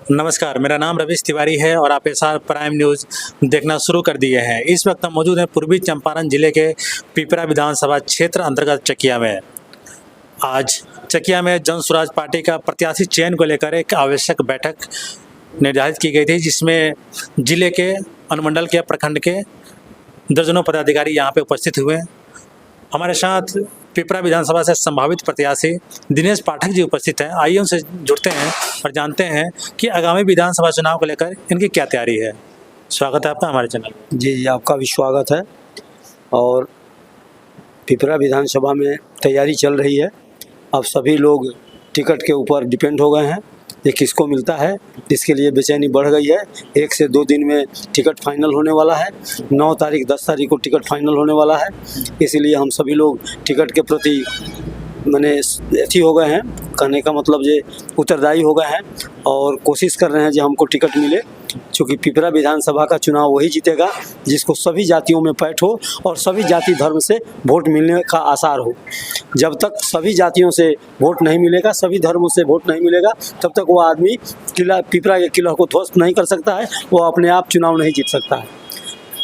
नमस्कार, मेरा नाम रवीश तिवारी है और आप एसआर प्राइम न्यूज़ देखना शुरू कर दिए हैं। इस वक्त हम मौजूद हैं पूर्वी चंपारण जिले के पिपरा विधानसभा क्षेत्र अंतर्गत चकिया में। आज चकिया में जन स्वराज पार्टी का प्रत्याशी चयन को लेकर एक आवश्यक बैठक निर्धारित की गई थी, जिसमें जिले के अनुमंडल के प्रखंड के दर्जनों पदाधिकारी यहाँ पे उपस्थित हुए। हमारे साथ पिपरा विधानसभा से संभावित प्रत्याशी दिनेश पाठक जी उपस्थित हैं। आइए उनसे जुड़ते हैं और जानते हैं कि आगामी विधानसभा चुनाव को लेकर इनकी क्या तैयारी है। स्वागत है आपका हमारे चैनल में। जी, आपका भी स्वागत है। और पिपरा विधानसभा में तैयारी चल रही है। अब सभी लोग टिकट के ऊपर डिपेंड हो गए हैं, ये किसको मिलता है, इसके लिए बेचैनी बढ़ गई है। 1 से 2 दिन में टिकट फाइनल होने वाला है। 9 तारीख 10 तारीख को टिकट फाइनल होने वाला है। इसीलिए हम सभी लोग टिकट के प्रति अथी हो गए हैं, कहने का मतलब ये उत्तरदायी हो गए हैं और कोशिश कर रहे हैं जो हमको टिकट मिले, क्योंकि पिपरा विधानसभा का चुनाव वही जीतेगा जिसको सभी जातियों में पैठ हो और सभी जाति धर्म से वोट मिलने का आसार हो। जब तक सभी जातियों से वोट नहीं मिलेगा, सभी धर्मों से वोट नहीं मिलेगा, तब तक वो आदमी पिपरा के किला को ध्वस्त नहीं कर सकता है, वो अपने आप चुनाव नहीं जीत सकता है।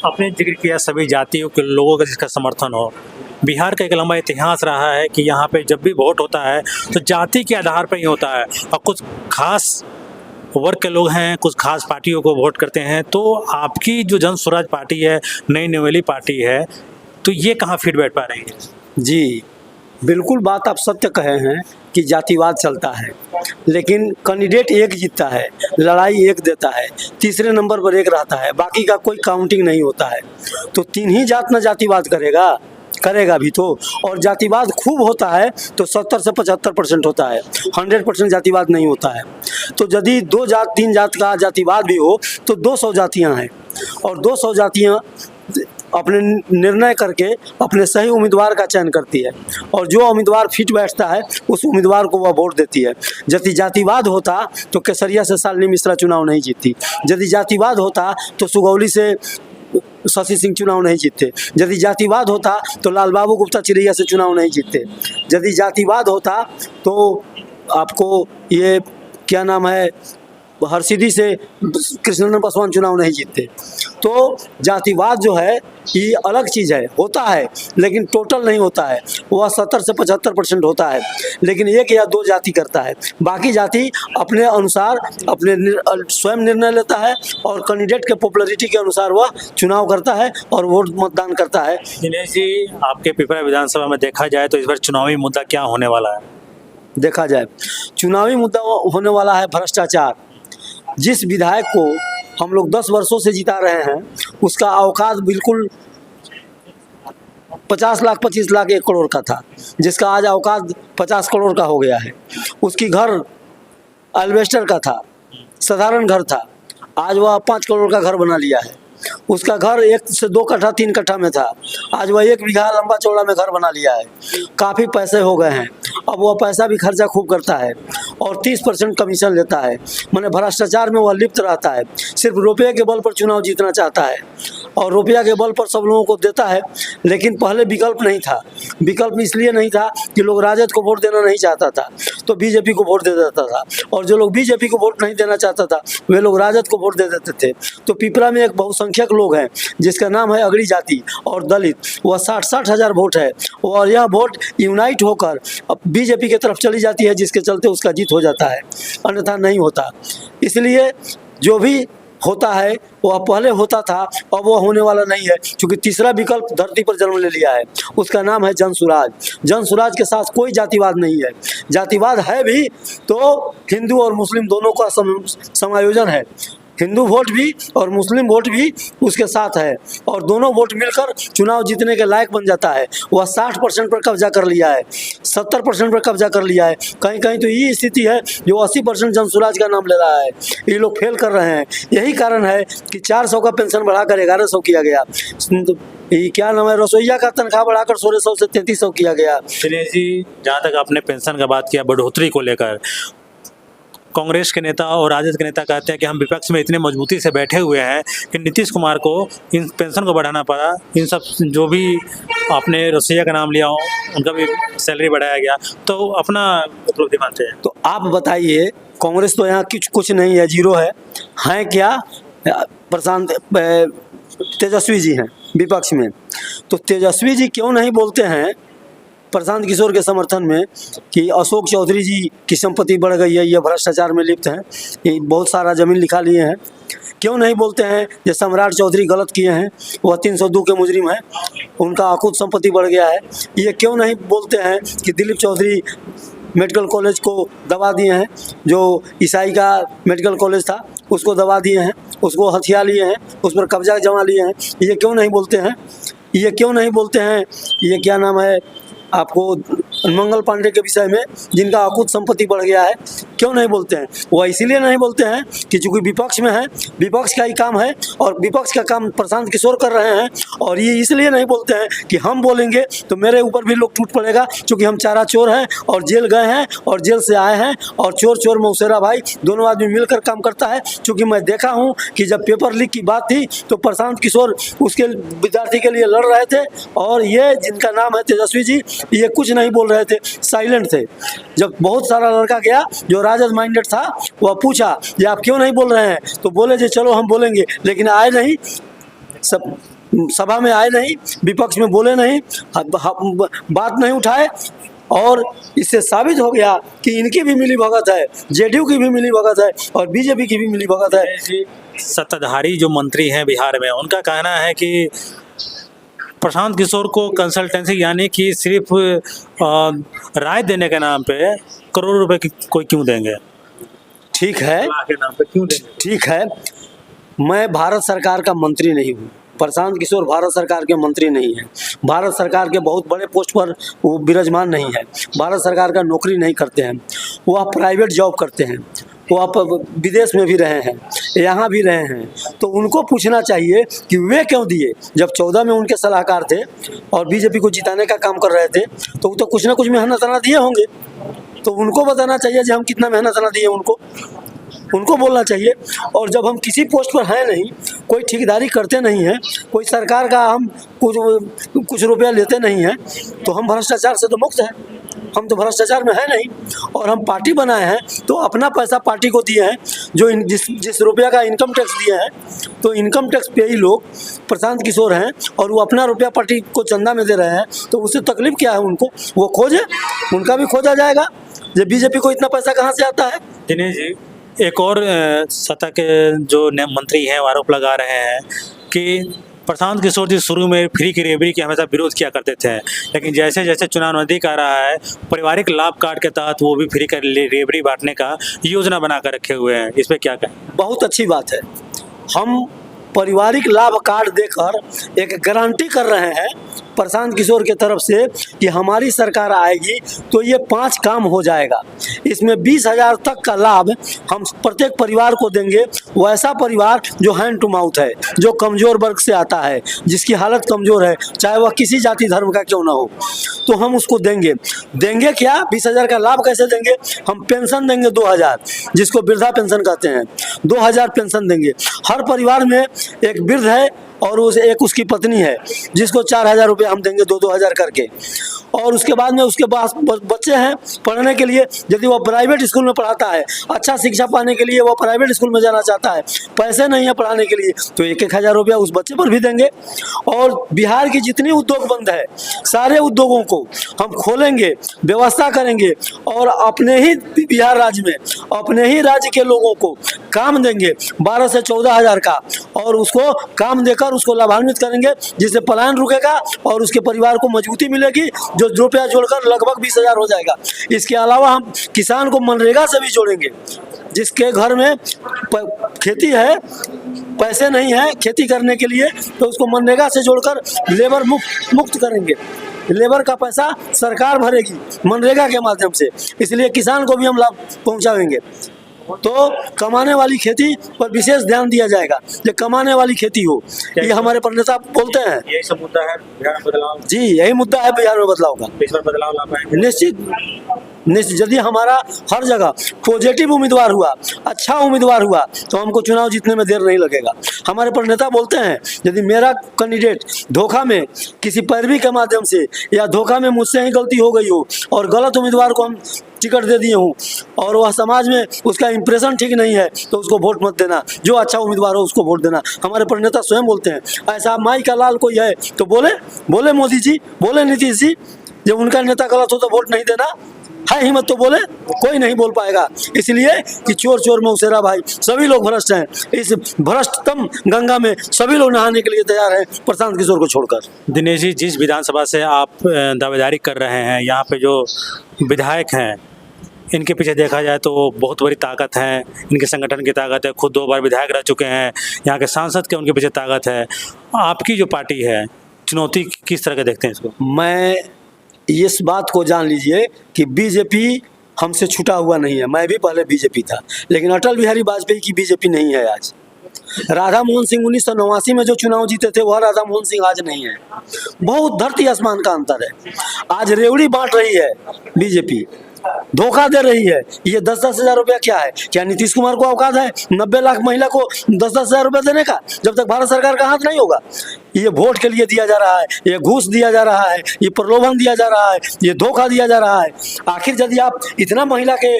आपने जिक्र किया सभी जातियों के लोगों का जिसका समर्थन हो। बिहार का एक लंबा इतिहास रहा है कि यहाँ पे जब भी वोट होता है तो जाति के आधार पर ही होता है और कुछ खास वर्ग के लोग हैं, कुछ खास पार्टियों को वोट करते हैं। तो आपकी जो जन स्वराज पार्टी है, नई नवेली पार्टी है, तो ये कहाँ फिट बैठ पा रही है? जी, बिल्कुल बात आप सत्य कहे हैं कि जातिवाद चलता है, लेकिन कैंडिडेट एक जीतता है, लड़ाई एक देता है, तीसरे नंबर पर एक रहता है, बाकी का कोई काउंटिंग नहीं होता है। तो 3 ही जात ना जातिवाद करेगा भी तो। और जातिवाद खूब होता है तो 70 से 75% होता है, 100% जातिवाद नहीं होता है। तो यदि 2 जात 3 जात का जातिवाद भी हो तो 200 जातियाँ हैं और 200 जातियाँ अपने निर्णय करके अपने सही उम्मीदवार का चयन करती है और जो उम्मीदवार फिट बैठता है उस उम्मीदवार को वह वोट देती है। यदि जातिवाद होता तो केसरिया से शालिनी मिश्रा चुनाव नहीं जीतती। यदि जातिवाद होता तो सुगौली से शशि सिंह चुनाव नहीं जीतते। यदि जातिवाद होता तो लाल बाबू गुप्ता चिरैया से चुनाव नहीं जीतते। यदि जातिवाद होता तो आपको ये क्या नाम है, हरसिद्धि से कृष्णनंदन पासवान चुनाव नहीं जीतते। तो जातिवाद जो है ये अलग चीज़ है, होता है लेकिन टोटल नहीं होता है, वह 70 से 75% होता है, लेकिन 1 या 2 जाति करता है। बाकी जाति अपने अनुसार अपने स्वयं निर्णय लेता है और कैंडिडेट के पॉपुलैरिटी के अनुसार वह चुनाव करता है और वोट मतदान करता है। दिनेश जी, आपके पिपरा विधानसभा में देखा जाए तो इस बार चुनावी मुद्दा क्या होने वाला है? देखा जाए चुनावी मुद्दा होने वाला है भ्रष्टाचार। जिस विधायक को हम लोग 10 वर्षों से जिता रहे हैं उसका औकात बिल्कुल 50 लाख 25 लाख 1 करोड़ का था, जिसका आज औकात 50 करोड़ का हो गया है। उसकी घर एल्वेस्टर का था, साधारण घर था, आज वह 5 करोड़ का घर बना लिया है। उसका घर 1 से 2 कट्ठा 3 कट्ठा में था, आज वह 1 बीघा लंबा चौड़ा में घर बना लिया है। काफ़ी पैसे हो गए हैं, अब वह पैसा भी खर्चा खूब करता है और 30% कमीशन लेता है। माने भ्रष्टाचार में वह लिप्त रहता है, सिर्फ रुपये के बल पर चुनाव जीतना चाहता है और रुपया के बल पर सब लोगों को देता है। लेकिन पहले विकल्प नहीं था। विकल्प इसलिए नहीं था कि लोग राजद को वोट देना नहीं चाहता था तो बीजेपी को वोट दे देता था, और जो लोग बीजेपी को वोट नहीं देना चाहता था वे लोग राजद को वोट दे देते थे। तो पिपरा में एक बहुसंख्यक लोग हैं जिसका नाम है अगड़ी जाति और दलित, वह 60 हज़ार वोट है और यह वोट यूनाइट होकर बीजेपी की तरफ चली जाती है, जिसके चलते उसका जीत हो जाता है, अन्यथा नहीं होता। इसलिए जो भी होता है वह पहले होता था और वह होने वाला नहीं है, क्योंकि तीसरा विकल्प धरती पर जन्म ले लिया है, उसका नाम है जन स्वराज। जन स्वराज के साथ कोई जातिवाद नहीं है। जातिवाद है भी तो हिंदू और मुस्लिम दोनों का समायोजन है, हिंदू वोट भी और मुस्लिम वोट भी उसके साथ है और दोनों वोट मिलकर चुनाव जीतने के लायक बन जाता है। वह 60% पर कब्जा कर लिया है, 70% पर कब्जा कर लिया है, कहीं कहीं तो ये स्थिति है जो 80% जन स्वराज का नाम ले रहा है। ये लोग फेल कर रहे हैं। यही कारण है कि 400 का पेंशन बढ़ाकर 1100 किया गया। ये क्या नाम है, रसोईया का तनख्वाह बढ़ाकर 1600 से 3300 किया गया। दिनेश जी, जहाँ तक आपने पेंशन का बात किया, बढ़ोतरी को लेकर कांग्रेस के नेता और राजद के नेता कहते हैं कि हम विपक्ष में इतने मजबूती से बैठे हुए हैं कि नीतीश कुमार को इन पेंशन को बढ़ाना पड़ा, इन सब जो भी आपने रसोइया का नाम लिया हो उनका भी सैलरी बढ़ाया गया, तो अपना उपलब्धि मानते हैं। तो आप बताइए, कांग्रेस तो यहाँ कुछ नहीं है, जीरो है क्या? प्रशांत तेजस्वी जी हैं विपक्ष में, तो तेजस्वी जी क्यों नहीं बोलते हैं प्रशांत किशोर के समर्थन में कि अशोक चौधरी जी की संपत्ति बढ़ गई है, ये भ्रष्टाचार में लिप्त हैं, ये बहुत सारा जमीन लिखा लिए हैं? क्यों नहीं बोलते हैं ये सम्राट चौधरी गलत किए हैं, वह 302 के मुजरिम हैं, उनका अकुत संपत्ति बढ़ गया है? ये क्यों नहीं बोलते हैं कि दिलीप चौधरी मेडिकल कॉलेज को दबा दिए हैं, जो ईसाई का मेडिकल कॉलेज था उसको दबा दिए हैं, उसको हथिया लिए हैं, उस पर कब्जा जमा लिए हैं? ये क्यों नहीं बोलते हैं? ये क्यों नहीं बोलते हैं? ये क्या नाम है आपको, मंगल पांडे के विषय में, जिनका अकुत संपत्ति बढ़ गया है? क्यों नहीं बोलते हैं? वह इसीलिए नहीं बोलते हैं कि चूंकि विपक्ष में है, विपक्ष का ही काम है और विपक्ष का काम प्रशांत किशोर कर रहे हैं, और ये इसलिए नहीं बोलते हैं कि हम बोलेंगे तो मेरे ऊपर भी लोग टूट पड़ेगा, क्योंकि हम चारा चोर हैं और जेल गए हैं और जेल से आए हैं, और चोर चोर मौसेरा भाई दोनों आदमी मिलकर काम करता है। क्योंकि मैं देखा हूँ कि जब पेपर लीक की बात थी तो प्रशांत किशोर उसके विद्यार्थी के लिए लड़ रहे थे, और ये जिनका नाम है तेजस्वी जी, ये कुछ नहीं बोल रहे थे, साइलेंट थे। जब बहुत सारा लड़का गया जो राजद माइंडेड था, वह पूछा ये आप क्यों नहीं बोल रहे हैं, तो बोले जी चलो हम बोलेंगे, लेकिन आए नहीं, सब सभा में आए नहीं, विपक्ष में बोले नहीं, बात नहीं उठाए, और इससे साबित हो गया कि इनकी भी मिली भगत है, जेडीयू की भी मिली भगत है और बीजेपी की भी मिली भगत है। सत्ताधारी जो मंत्री हैं बिहार में, उनका कहना है कि प्रशांत किशोर को कंसल्टेंसी यानी कि सिर्फ राय देने के नाम पे करोड़ों रुपए की कोई क्यों देंगे? ठीक है, के नाम पे क्यों देंगे? ठीक है, मैं भारत सरकार का मंत्री नहीं हूँ, प्रशांत किशोर भारत सरकार के मंत्री नहीं है, भारत सरकार के बहुत बड़े पोस्ट पर वो विराजमान नहीं है, भारत सरकार का नौकरी नहीं करते हैं, वह प्राइवेट जॉब करते हैं, वो आप विदेश में भी रहे हैं, यहाँ भी रहे हैं, तो उनको पूछना चाहिए कि वे क्यों दिए। जब 14 में उनके सलाहकार थे और बीजेपी को जिताने का काम कर रहे थे, तो वो तो कुछ ना कुछ मेहनत दिए होंगे, तो उनको बताना चाहिए कि हम कितना मेहनत दिए, उनको बोलना चाहिए। और जब हम किसी पोस्ट पर हैं नहीं, कोई ठेकेदारी करते नहीं हैं, कोई सरकार का हम कुछ रुपया लेते नहीं हैं, तो हम भ्रष्टाचार से तो मुक्त हैं, हम तो भ्रष्टाचार में है नहीं, और हम पार्टी बनाए हैं तो अपना पैसा पार्टी को दिए हैं, जो जिस रुपया का इनकम टैक्स दिए हैं, तो इनकम टैक्स पे ही लोग प्रशांत किशोर हैं, और वो अपना रुपया पार्टी को चंदा में दे रहे हैं, तो उससे तकलीफ क्या है उनको? वो खोजे, उनका भी खोजा जाएगा। जब बीजेपी को इतना पैसा कहाँ से आता है? दिनेश जी, एक और सत्ता के जो मंत्री हैं वो आरोप लगा रहे हैं कि प्रशांत किशोर जी शुरू में फ्री की रेबड़ी की हमेशा विरोध किया करते थे, लेकिन जैसे जैसे चुनाव नज़दीक आ रहा है, पारिवारिक लाभ कार्ड के तहत वो भी फ्री का रेबड़ी बांटने का योजना बनाकर रखे हुए हैं। इस पर क्या कहें? बहुत अच्छी बात है। हम पारिवारिक लाभ कार्ड देकर एक गारंटी कर रहे हैं प्रशांत किशोर के तरफ से कि हमारी सरकार आएगी तो ये 5 काम हो जाएगा। इसमें 20,000 तक का लाभ हम प्रत्येक परिवार को देंगे, वैसा परिवार जो हैंड टू माउथ है, जो कमज़ोर वर्ग से आता है, जिसकी हालत कमज़ोर है, चाहे वह किसी जाति धर्म का क्यों ना हो, तो हम उसको देंगे। देंगे क्या? 20,000 का लाभ कैसे देंगे? हम पेंशन देंगे 2,000, जिसको वृद्धा पेंशन कहते हैं, 2,000 पेंशन देंगे। हर परिवार में एक वृद्ध है और एक उसकी पत्नी है, जिसको 4,000 रुपये हम देंगे, 2,000 करके। और उसके बाद में उसके पास बच्चे हैं पढ़ने के लिए, यदि वह प्राइवेट स्कूल में पढ़ाता है, अच्छा शिक्षा पाने के लिए वह प्राइवेट स्कूल में जाना चाहता है, पैसे नहीं है पढ़ाने के लिए, तो 1,000 रुपया उस बच्चे पर भी देंगे। और बिहार की जितनी उद्योग बंद है, सारे उद्योगों को हम खोलेंगे, व्यवस्था करेंगे, और अपने ही बिहार राज्य में अपने ही राज्य के लोगों को काम देंगे 12 से 14,000 का, और उसको काम देकर उसको लाभान्वित करेंगे, जिससे पलायन रुकेगा और उसके परिवार को मजबूती मिलेगी, जो रुपया जोड़कर लगभग 20,000 हो जाएगा। इसके अलावा हम किसान को मनरेगा से भी जोड़ेंगे, जिसके घर में खेती है, पैसे नहीं है खेती करने के लिए, तो उसको मनरेगा से जोड़कर लेबर मुक्त करेंगे। लेबर का पैसा सरकार भरेगी मनरेगा के माध्यम से, इसलिए किसान को भी हम लाभ पहुंचाएंगे। तो कमाने वाली खेती पर विशेष ध्यान दिया जाएगा, जो कमाने वाली खेती हो। ये हमारे नेता बोलते हैं, यही सब मुद्दा है बिहार में बदलाव। जी यही मुद्दा है बिहार में बदलाव का। इस बार बदलाव ला पाएंगे? निश्चित यदि हमारा हर जगह पॉजिटिव उम्मीदवार हुआ, अच्छा उम्मीदवार हुआ, तो हमको चुनाव जीतने में देर नहीं लगेगा। हमारे पर नेता बोलते हैं यदि मेरा कैंडिडेट धोखा में किसी पैरवी के माध्यम से या धोखा में मुझसे ही गलती हो गई हो और गलत उम्मीदवार को हम टिकट दे दिए हूँ और वह समाज में उसका इंप्रेशन ठीक नहीं है, तो उसको वोट मत देना, जो अच्छा उम्मीदवार हो उसको वोट देना। हमारे पर नेता स्वयं बोलते हैं। ऐसा माई का लाल कोई है तो बोले मोदी जी, बोले नीतीश जी, जब उनका नेता गलत हो तो वोट नहीं देना है, हिम्मत तो बोले, कोई नहीं बोल पाएगा। इसलिए कि चोर चोर मौसेरा भाई, सभी लोग भ्रष्ट हैं। इस भ्रष्टतम गंगा में सभी लोग नहाने के लिए तैयार हैं, प्रशांत किशोर को छोड़कर। दिनेश जी, जिस विधानसभा से आप दावेदारी कर रहे हैं, यहाँ पे जो विधायक हैं, इनके पीछे देखा जाए तो बहुत बड़ी ताकत है, इनके संगठन की ताकत है, खुद 2 बार विधायक रह चुके हैं, यहाँ के सांसद के उनके पीछे ताकत है। आपकी जो पार्टी है, चुनौती किस तरह के देखते हैं इसको? मैं इस बात को जान लीजिए कि बीजेपी हमसे छूटा हुआ नहीं है। मैं भी पहले बीजेपी था, लेकिन अटल बिहारी वाजपेयी की बीजेपी नहीं है आज। राधा मोहन सिंह 1989 में जो चुनाव जीते थे, वह राधा मोहन सिंह आज नहीं है। बहुत धरती आसमान का अंतर है। आज रेवड़ी बांट रही है बीजेपी, धोखा दे रही है। ये 10-10 हजार रुपया क्या है? क्या नीतीश कुमार को औकात है 90 लाख महिला को 10-10 हजार रुपया देने का, जब तक भारत सरकार का हाथ नहीं होगा? ये वोट के लिए दिया जा रहा है, ये घूस दिया जा रहा है, ये प्रलोभन दिया जा रहा है, ये धोखा दिया जा रहा है। आखिर यदि आप इतना महिला के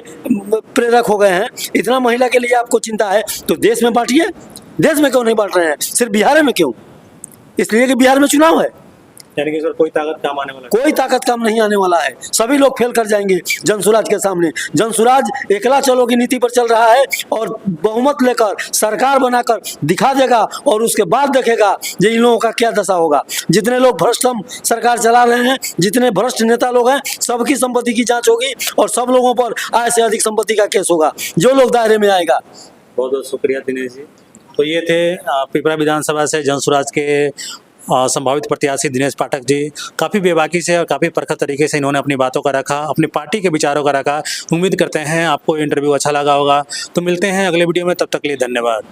प्रेरक हो गए हैं, इतना महिला के लिए आपको चिंता है, तो देश में बांटिए। देश में क्यों नहीं बांट रहे हैं? सिर्फ बिहार में क्यों? इसलिए कि बिहार में चुनाव है। यानी कि सर कोई ताकत काम आने वाला कोई ताकत काम नहीं आने वाला है। सभी लोग फेल कर जाएंगे जनसुराज के सामने। जनसुराज एकला चलो की नीति पर चल रहा है और बहुमत लेकर सरकार बनाकर दिखा देगा और उसके बाद देखेगा ये इन लोगों का क्या दशा होगा। जितने लोग भ्रष्टम सरकार चला रहे हैं, जितने भ्रष्ट नेता लोग हैं, सबकी संपत्ति की जांच होगी और सब लोगों पर आय से अधिक संपत्ति का केस होगा, जो लोग दायरे में आएगा। बहुत बहुत शुक्रिया दिनेश जी। तो ये थे पिपरा विधानसभा से जनसुराज के संभावित प्रत्याशी दिनेश पाठक जी। काफ़ी बेबाकी से और काफ़ी परखत तरीके से इन्होंने अपनी बातों का रखा, अपनी पार्टी के विचारों का रखा। उम्मीद करते हैं आपको इंटरव्यू अच्छा लगा होगा। तो मिलते हैं अगले वीडियो में, तब तक के लिए धन्यवाद।